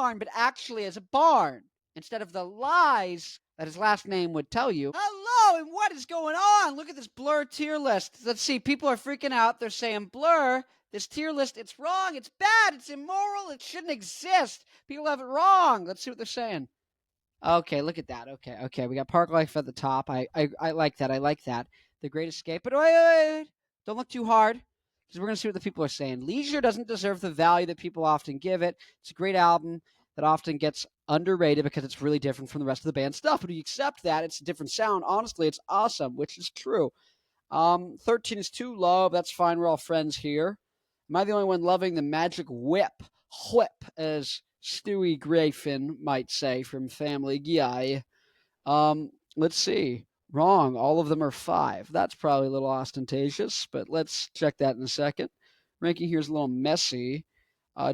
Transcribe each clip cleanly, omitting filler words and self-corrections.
barn, but actually is a barn, instead of the lies that his last name would tell you. Hello, and what is going on? Look at this Blur tier list. Let's see, people are freaking out. They're saying, Blur, this tier list, it's wrong, it's bad, it's immoral, it shouldn't exist. People have it wrong. Let's see what they're saying. Okay, look at that. Okay, we got Park Life at the top. I like that. I like that. The Great Escape. But wait. Don't look too hard, because we're going to see what the people are saying. Leisure doesn't deserve the value that people often give it. It's a great album that often gets underrated because it's really different from the rest of the band's stuff. But if you accept that, it's a different sound. Honestly, it's awesome, which is true. 13 is too low. That's fine. We're all friends here. Am I the only one loving the magic whip? Whip, as Stewie Griffin might say from Family Guy. Let's see. Wrong. All of them are 5. That's probably a little ostentatious, but let's check that in a second. Ranking here is a little messy.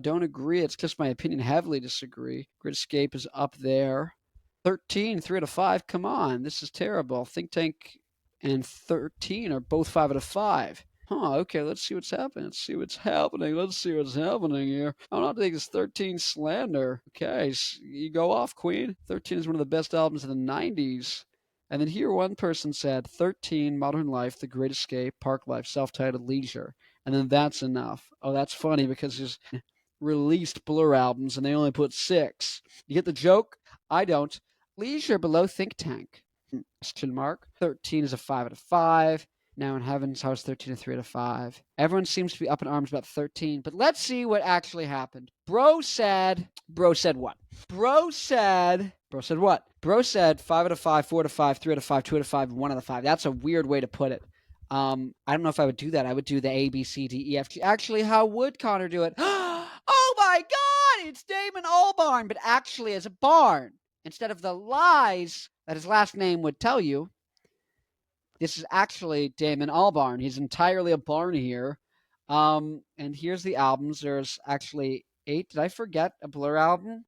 Don't agree. It's just my opinion. Heavily disagree. Great Escape is up there. 13, 3 out of 5. Come on. This is terrible. Think Tank and 13 are both 5 out of 5. Okay, let's see what's happening. Let's see what's happening here. I'm not taking this 13 slander. Okay, so you go off, Queen. 13 is one of the best albums of the 90s. And then here one person said 13, Modern Life, The Great Escape, Park Life, Self-Titled, Leisure. And then that's enough. Oh, that's funny because there's released Blur albums and they only put 6. You get the joke? I don't. Leisure below Think Tank. Question mark. 13 is a 5 out of 5. Now in Heaven's House, 13 to 3 out of 5. Everyone seems to be up in arms about 13, but let's see what actually happened. Bro said what? Bro said what? Bro said 5 out of 5, 4 out of 5, 3 out of 5, 2 out of 5, 1 out of 5. That's a weird way to put it. I don't know if I would do that. I would do the A, B, C, D, E, F, G. Actually, how would Connor do it? Oh my God! It's Damon Albarn, but actually as a barn, instead of the lies that his last name would tell you. This is actually Damon Albarn. He's entirely a barn here. And here's the albums. There's actually 8. Did I forget a Blur album?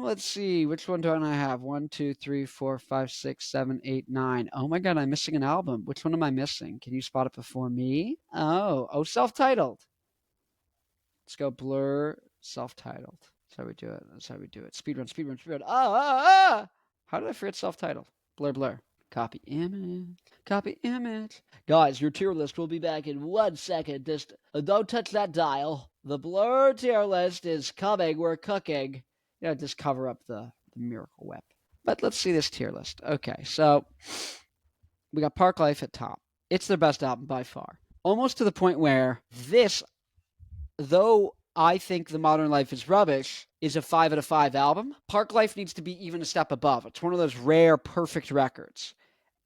Let's see. Which one don't I have? 1, 2, 3, 4, 5, 6, 7, 8, 9. Oh my God, I'm missing an album. Which one am I missing? Can you spot it before me? Oh, Self-Titled. Let's go Blur, Self-Titled. That's how we do it. Speedrun. How did I forget Self-Titled? Blur. Copy image. Guys, your tier list will be back in 1 second. Just don't touch that dial. The Blur tier list is coming. We're cooking. Just cover up the Miracle Whip. But let's see this tier list. Okay, so we got Park Life at top. It's their best album by far. Almost to the point where this, though I think The Modern Life is rubbish, is a 5 out of 5 album. Park Life needs to be even a step above. It's one of those rare, perfect records.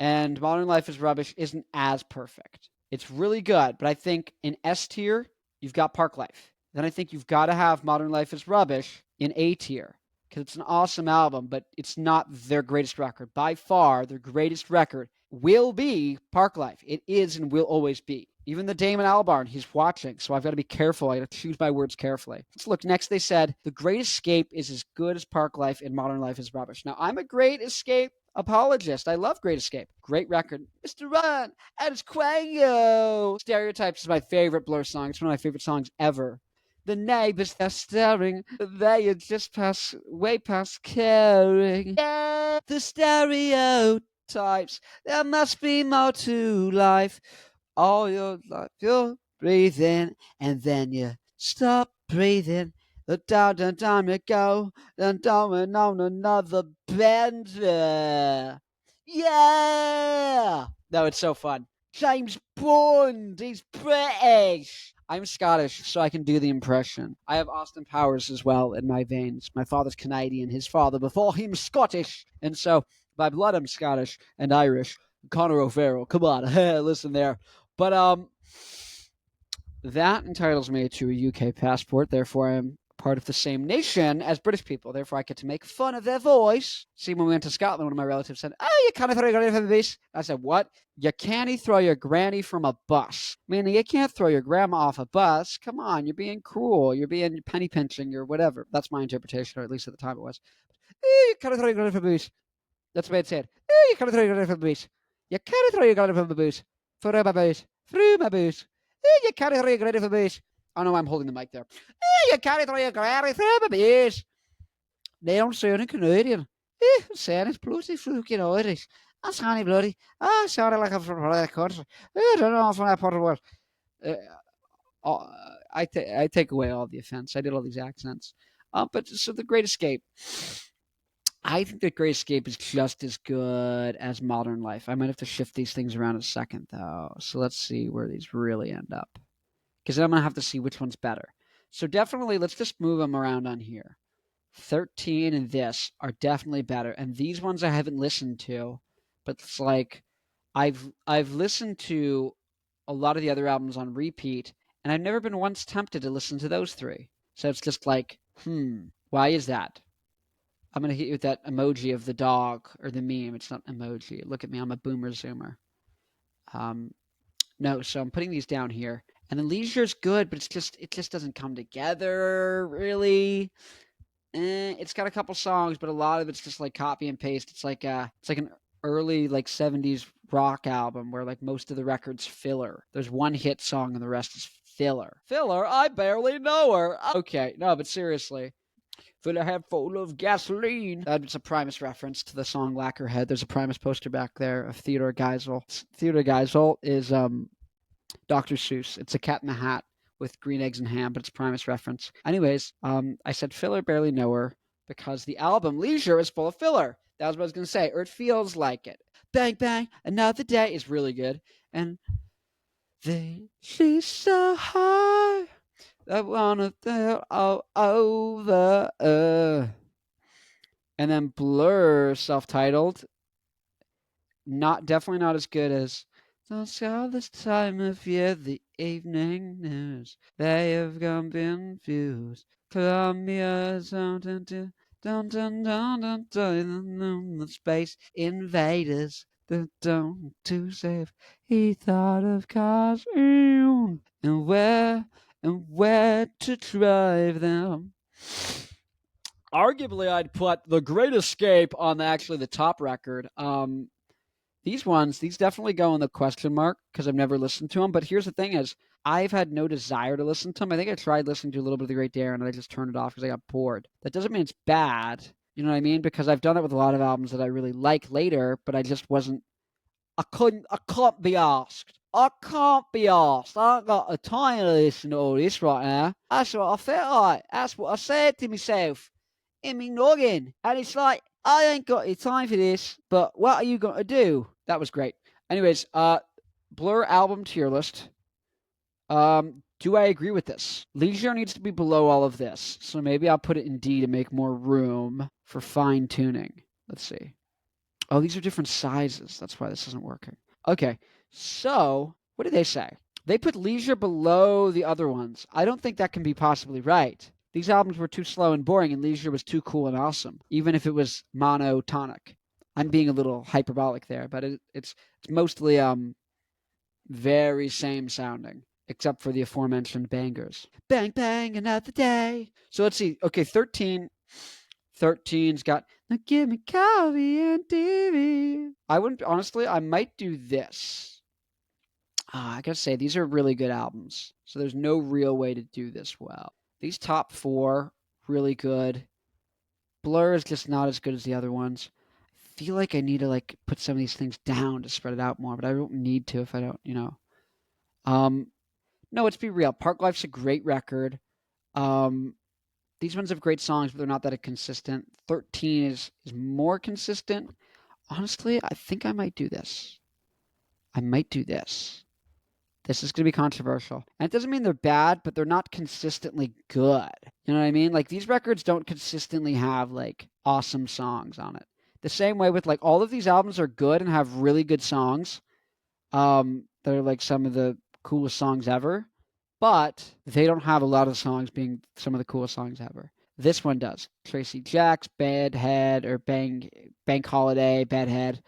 And Modern Life is Rubbish isn't as perfect. It's really good, but I think in S tier, you've got Park Life. Then I think you've got to have Modern Life is Rubbish in A tier, because it's an awesome album, but it's not their greatest record. By far, their greatest record will be Park Life. It is and will always be. Even the Damon Albarn, he's watching, so I've got to be careful. I got to choose my words carefully. Let's look. Next, they said, The Great Escape is as good as Park Life and Modern Life is Rubbish. Now, I'm a Great Escape apologist. I love Great Escape. Great record. Mr. Run and it's Quango. Stereotypes is my favorite Blur song. It's one of my favorite songs ever. The neighbors are staring. They are just way past caring. Yeah, the stereotypes. There must be more to life. All your life you're breathing, and then you stop breathing. Down you go, and down on another bender. Yeah! No, it's so fun. James Bond, he's British. I'm Scottish, so I can do the impression. I have Austin Powers as well in my veins. My father's Canadian, his father before him Scottish. And so, by blood, I'm Scottish and Irish. Conor O'Farrell, come on, listen there. But, that entitles me to a UK passport, therefore I'm part of the same nation as British people. Therefore, I get to make fun of their voice. See, when we went to Scotland, one of my relatives said, you can't throw your granny from the bus. I said, what? You can't throw your granny from a bus. Meaning, you can't throw your grandma off a bus. Come on, you're being cruel. You're being penny pinching or whatever. That's my interpretation, or at least at the time it was. You can't throw your granny from the bus. That's the way it said. You can't throw your granny from the bus. You can't throw your granny from the bus. Through my bus. You can't throw your granny from the bus. Oh no, I'm holding the mic there. Hey, you carry through your granny through my beers. They don't sound Canadian. Saying it's bloody fucking Irish. That's honey bloody. Ah, sorry, like I'm from the country. I don't know from that part of the world. I take away all the offense. I did all these accents. But so the Great Escape. I think the Great Escape is just as good as Modern Life. I might have to shift these things around a second though. So let's see where these really end up. Because then I'm gonna have to see which one's better. So definitely, let's just move them around on here. 13 and this are definitely better, and these ones I haven't listened to, but it's like I've listened to a lot of the other albums on repeat, and I've never been once tempted to listen to those three. So it's just like, why is that? I'm gonna hit you with that emoji of the dog or the meme. It's not emoji. Look at me, I'm a boomer zoomer. No, so I'm putting these down here. And then Leisure's good, but it just doesn't come together really. It's got a couple songs, but a lot of it's just like copy and paste. It's like an early like 70s rock album where like most of the record's filler. There's one hit song and the rest is filler. Filler? I barely know her. Okay, no, but seriously. Fill a head full of gasoline. That's a Primus reference to the song Lacquerhead. There's a Primus poster back there of Theodore Geisel. Theodore Geisel is Dr. Seuss. It's a cat in the hat with green eggs and ham, but it's Primus reference. Anyways, I said filler, barely know her, because the album Leisure is full of filler. That was what I was going to say, or it feels like it. Bang, bang, another day is really good. And she's so high, I wanna go all over. And then Blur, self-titled, definitely not as good as "Don't call this time of year the evening news. They have gone been fused. Colombia's the space invaders that don't too safe. He thought of cars and where to drive them." Arguably, I'd put The Great Escape on actually the top record. These definitely go in the question mark because I've never listened to them. But here's the thing is, I've had no desire to listen to them. I think I tried listening to a little bit of The Great Dare and I just turned it off because I got bored. That doesn't mean it's bad. You know what I mean? Because I've done it with a lot of albums that I really like later, but I just wasn't, I can't be asked. I can't be asked. I ain't got the time to listen to all this right now. That's what I felt like. That's what I said to myself in me noggin. And it's like, I ain't got the time for this, but what are you going to do? That was great. Anyways, Blur album tier list. Do I agree with this? Leisure needs to be below all of this, so maybe I'll put it in D to make more room for fine tuning. Let's see. Oh, these are different sizes. That's why this isn't working. Okay, so what did they say? They put Leisure below the other ones. I don't think that can be possibly right. These albums were too slow and boring, and Leisure was too cool and awesome, even if it was monotonic. I'm being a little hyperbolic there, but it's mostly very same sounding, except for the aforementioned bangers. Bang, bang, another day. So let's see. Okay, 13. 13's got "Now give me coffee and TV." I wouldn't, honestly, I might do this. I gotta say, these are really good albums, so there's no real way to do this well. These top four, really good. Blur is just not as good as the other ones. I feel like I need to like put some of these things down to spread it out more, but I don't need to if I don't, No, let's be real. Park Life's a great record. These ones have great songs, but they're not that consistent. 13 is more consistent. Honestly, I think I might do this. I might do this. This is going to be controversial. And it doesn't mean they're bad, but they're not consistently good. You know what I mean? Like, these records don't consistently have, like, awesome songs on it. The same way with, like, all of these albums are good and have really good songs. They're, like, some of the coolest songs ever. But they don't have a lot of songs being some of the coolest songs ever. This one does. Tracy Jacks, Bad Head, or Bank Holiday, Bad Head.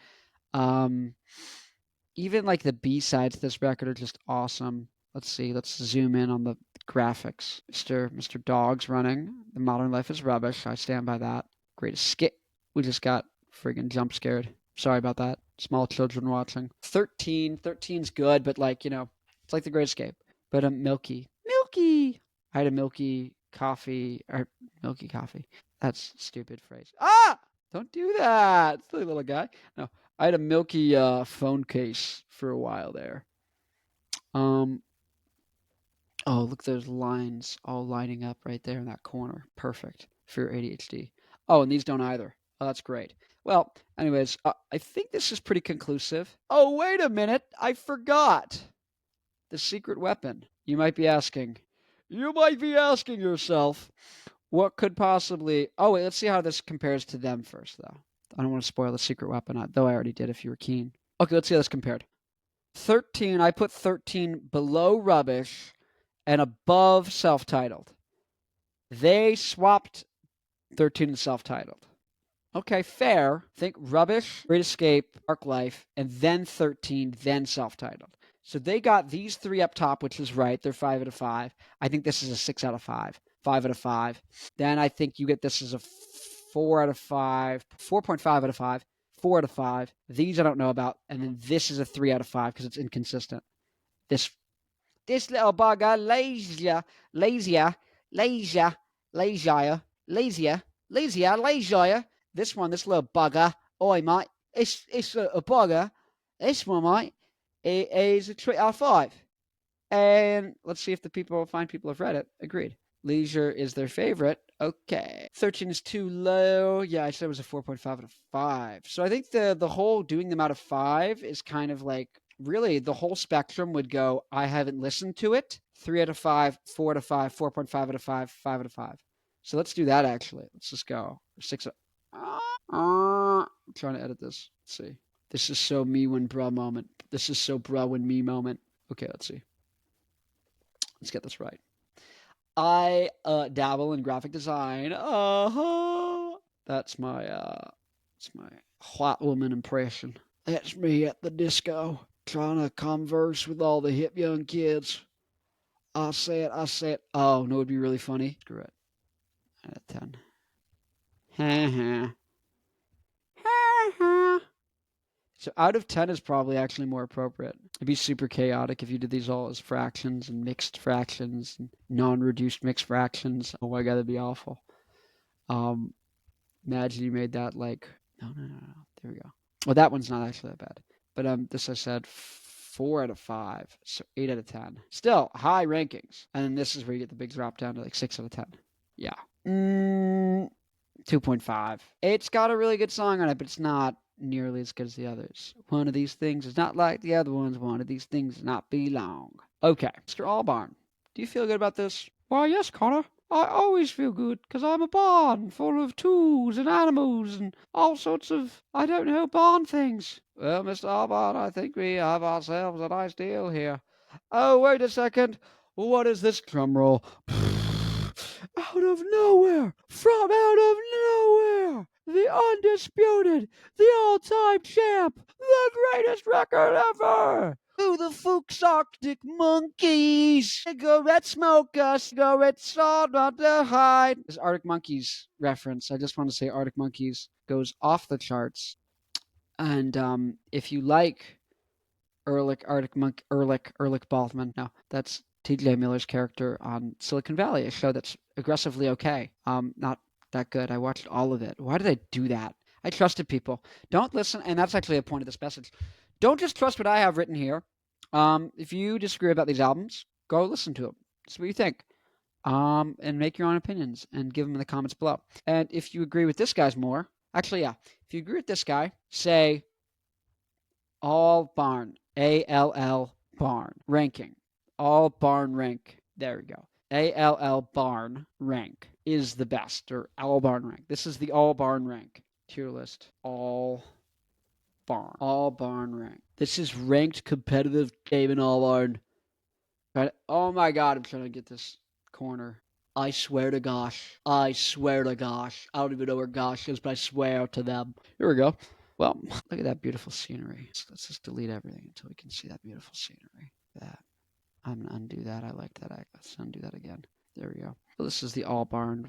Even like the B-sides to this record are just awesome. Let's see. Let's zoom in on the graphics. Mr. Dog's running. The Modern Life is rubbish. I stand by that. Greatest skit. We just got friggin' jump scared. Sorry about that. Small children watching. 13. 13's good, but like, it's like The Great Escape. But Milky. I had a milky coffee, or milky coffee. That's a stupid phrase. Ah! Don't do that, silly little guy. No, I had a milky phone case for a while there. Um, oh, look, those lines all lining up right there in that corner. Perfect for your ADHD. Oh, and these don't either. Oh, that's great. Well, anyways, I think this is pretty conclusive. Oh, wait a minute. I forgot the secret weapon. You might be asking. You might be asking yourself, what could possibly. Oh, wait, let's see how this compares to them first, though. I don't want to spoil the secret weapon, though I already did if you were keen. Okay, let's see how this compared. 13, I put 13 below Rubbish and above self-titled. They swapped 13 and self-titled. Okay, fair. Think Rubbish, Great Escape, Arc Life, and then 13, then self-titled. So they got these three up top, which is right. They're 5 out of 5. I think this is a 6 out of 5. 5 out of 5. Then I think you get this as a 4 out of 5. 4.5 out of 5. 4 out of 5. These I don't know about. And then this is a 3 out of 5 because it's inconsistent. This little bugger, lazier, lazier. This one, this little bugger. Oi, mate. It's a bugger. This one, mate, it is a 3 out of 5. And let's see if the people have read it. Agreed. Leisure is their favorite. Okay. 13 is too low. Yeah, I said it was a 4.5 out of 5. So I think the whole doing them out of 5 is kind of like, really, the whole spectrum would go, I haven't listened to it. 3 out of 5, 4 out of 5, 4.5 out of 5, 5 out of 5. So let's do that, actually. Let's just go. 6 out I'm trying to edit this. Let's see. This is so me when bruh moment. This is so bruh when me moment. Okay, let's see. Let's get this right. I dabble in graphic design. That's my hot woman impression. That's me at the disco, trying to converse with all the hip young kids. I said, oh, no, it'd be really funny. Screw it. Out of 10. Ha ha. So out of 10 is probably actually more appropriate. It'd be super chaotic if you did these all as fractions and mixed fractions and non-reduced mixed fractions. Oh my god, that'd be awful. Imagine you made that like no. There we go. Well, that one's not actually that bad. But this I said 4 out of 5, so 8 out of 10. Still high rankings. And then this is where you get the big drop down to like 6 out of 10. Yeah. 2.5. It's got a really good song on it, but it's not nearly as good as the others. One of these things is not like the other ones. One of these things does not belong. Okay, Mr. Allbarn, do you feel good about this? Why, yes, Connor. I always feel good, because I'm a barn full of tools and animals and all sorts of, I don't know, barn things. Well, Mr. Allbarn, I think we have ourselves a nice deal here. Oh, wait a second. What is this drum roll? Out of nowhere, from out of nowhere, the undisputed, the all-time champ, the greatest record ever. To the Fuchs Arctic Monkeys, cigarette smoker, cigarettes on the hide. This Arctic Monkeys reference, I just want to say Arctic Monkeys goes off the charts. And if you like Erlich Baldwin, no, that's T.J. Miller's character on Silicon Valley, a show that's aggressively okay. Not that good. I watched all of it. Why did I do that? I trusted people. Don't listen, and that's actually a point of this message. Don't just trust what I have written here. If you disagree about these albums, go listen to them. See what you think. And make your own opinions and give them in the comments below. And if you agree with this guy's more, actually, yeah, if you agree with this guy, say all barn, ALL barn ranking. All barn rank. There we go. ALL barn rank is the best, or all barn rank. This is the all barn rank tier list. All barn rank. This is ranked competitive game in all barn. Right? Oh my god, I'm trying to get this corner. I swear to gosh. I don't even know where gosh is, but I swear to them. Here we go. Well, look at that beautiful scenery. Let's just delete everything until we can see that beautiful scenery. That. I'm gonna undo that. I like that. Let's undo that again. There we go. So this is the all barn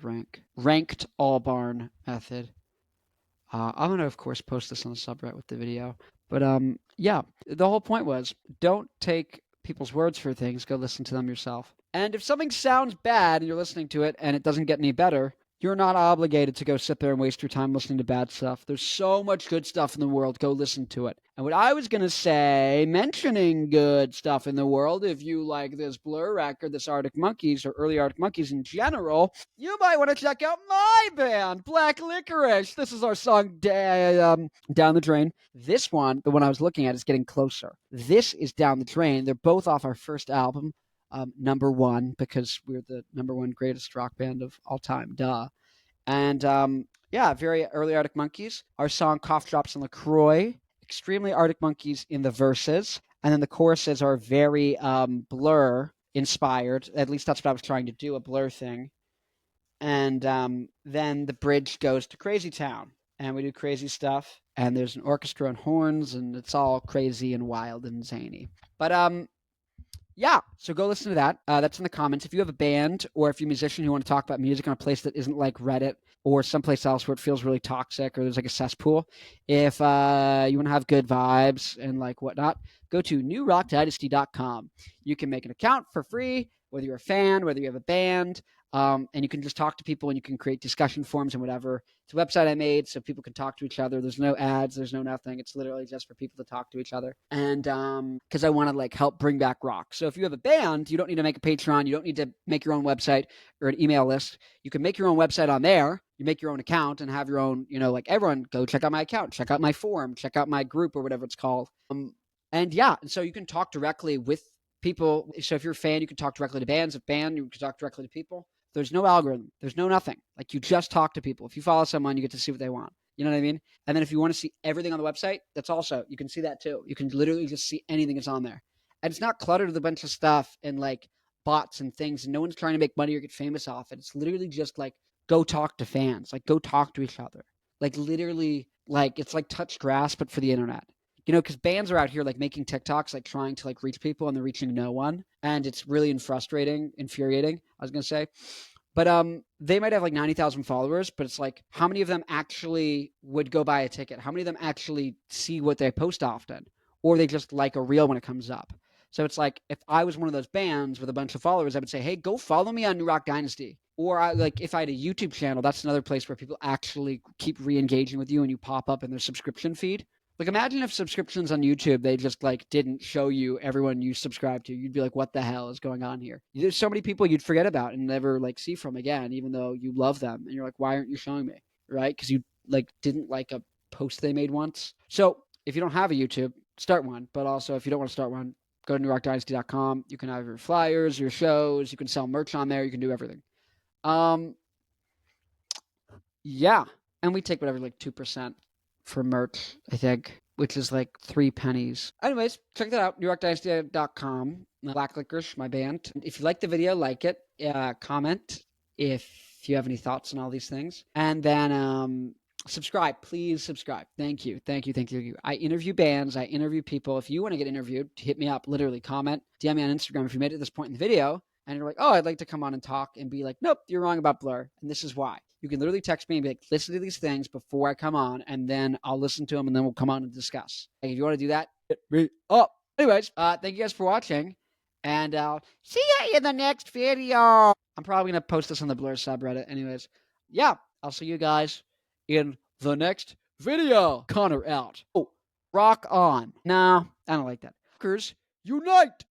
ranked all barn method. I'm gonna of course post this on the subreddit with the video. But yeah, the whole point was don't take people's words for things. Go listen to them yourself. And if something sounds bad and you're listening to it and it doesn't get any better, you're not obligated to go sit there and waste your time listening to bad stuff. There's so much good stuff in the world. Go listen to it. And what I was going to say, mentioning good stuff in the world, if you like this Blur record, this Arctic Monkeys, or early Arctic Monkeys in general, you might want to check out my band, Black Licorice. This is our song, Down the Drain. This one, the one I was looking at, is Getting Closer. This is Down the Drain. They're both off our first album. Number one, because we're the number one greatest rock band of all time, duh. And yeah, very early Arctic Monkeys. Our song Cough Drops and LaCroix, extremely Arctic Monkeys in the verses. And then the choruses are very Blur inspired. At least that's what I was trying to do, a Blur thing. And then the bridge goes to Crazy Town. And we do crazy stuff. And there's an orchestra and horns, and it's all crazy and wild and zany. But yeah, so go listen to that. That's in the comments. If you have a band or if you're a musician who want to talk about music on a place that isn't like Reddit or someplace else where it feels really toxic or there's like a cesspool, if you want to have good vibes and like whatnot, go to newrockdynasty.com. You can make an account for free, whether you're a fan, whether you have a band, and you can just talk to people and you can create discussion forums and whatever. It's a website I made so people can talk to each other. There's no ads, there's no nothing. It's literally just for people to talk to each other. And because I want to like help bring back rock. So if you have a band, you don't need to make a Patreon. You don't need to make your own website or an email list. You can make your own website on there. You make your own account and have your own, like everyone go check out my account, check out my forum, check out my group or whatever it's called. And yeah, and so you can talk directly with people. So if you're a fan, you can talk directly to bands. If band, you can talk directly to people. There's no algorithm. There's no nothing. Like you just talk to people. If you follow someone, you get to see what they want. You know what I mean? And then if you want to see everything on the website, that's also, you can see that too. You can literally just see anything that's on there. And it's not cluttered with a bunch of stuff and like bots and things. And no one's trying to make money or get famous off it. It's literally just like, go talk to fans. Like go talk to each other. Like literally, like it's like touch grass, but for the internet. Because bands are out here like making TikToks, like trying to like reach people and they're reaching no one. And it's really infuriating, I was going to say. But they might have like 90,000 followers, but it's like, how many of them actually would go buy a ticket? How many of them actually see what they post often? Or they just like a reel when it comes up? So it's like, if I was one of those bands with a bunch of followers, I would say, hey, go follow me on New Rock Dynasty. Or if I had a YouTube channel, that's another place where people actually keep re-engaging with you and you pop up in their subscription feed. Like imagine if subscriptions on YouTube, they just like didn't show you everyone you subscribe to. You'd be like, what the hell is going on here? There's so many people you'd forget about and never like see from again, even though you love them. And you're like, why aren't you showing me? Right? Because you like didn't like a post they made once. So if you don't have a YouTube, start one. But also if you don't want to start one, go to newrockdynasty.com. You can have your flyers, your shows, you can sell merch on there, you can do everything. Yeah. And we take whatever, like 2% for merch, I think, which is like 3 pennies. Anyways, check that out, newrockdynasty.com. Black Licorice, my band. If you like the video, like it, comment if you have any thoughts on all these things. And then subscribe. Please subscribe. Thank you. I interview bands. I interview people. If you want to get interviewed, hit me up. Literally, comment. DM me on Instagram if you made it to this point in the video. And you're like, oh, I'd like to come on and talk and be like, nope, you're wrong about Blur. And this is why. You can literally text me and be like, listen to these things before I come on, and then I'll listen to them, and then we'll come on and discuss. Like, if you want to do that, hit me up. Anyways, thank you guys for watching, and I'll see you in the next video. I'm probably going to post this on the Blur subreddit. Anyways, yeah, I'll see you guys in the next video. Connor out. Oh, rock on. No, I don't like that. Rockers, unite!